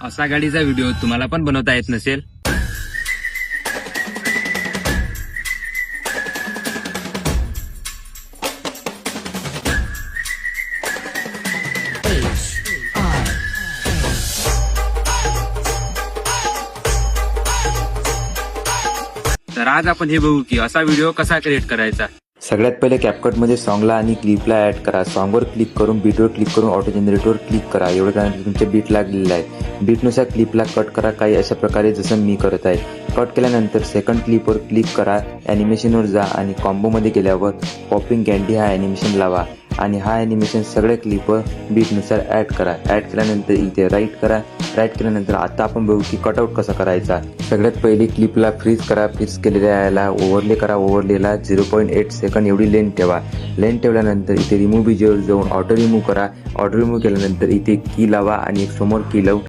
असा गाडीचा व्हिडिओ तुम्हाला पण बनवता येत नसेल तर आज आपण हे बघू की असा व्हिडिओ कसा क्रिएट करायचा। सगळ्यात पहिले कॅपकटमध्ये सॉन्गला आणि क्लिपला ऍड करा। सॉन्गवर क्लिक करून बीटवर क्लिक करून ऑटो जनरेटवर क्लिक करा। एवढं केल्यानंतर तुमच्या बीट लागलेला आहे। बीटनुसार क्लिपला कट करा काही अशा प्रकारे जसं मी करत आहे। कट केल्यानंतर सेकंड क्लिपवर क्लिक करा, ॲनिमेशनवर जा आणि कॉम्बोमध्ये गेल्यावर पॉपिंग कँडी हा ॲनिमेशन लावा आणि हा ॲनिमेशन सगळ्या क्लिपवर बीटनुसार ॲड करा। ॲड केल्यानंतर इथे राईट करा। राईट केल्यानंतर आता आपण बघू की कटआउट कसा करायचा। सगळ्यात पहिले क्लिपला फ्रीज करा। फ्रीज केलेल्या याला ओव्हरले करा। ओव्हरलेला 0.8 सेकंड एवढी लेंथ ठेवा। लेंथ ठेवल्यानंतर इथे रिमूव्ह बीजेवर जाऊन ऑटो रिमूव्ह करा। ऑटो रिमूव्ह केल्यानंतर इथे की लावा आणि एक समोर की लावून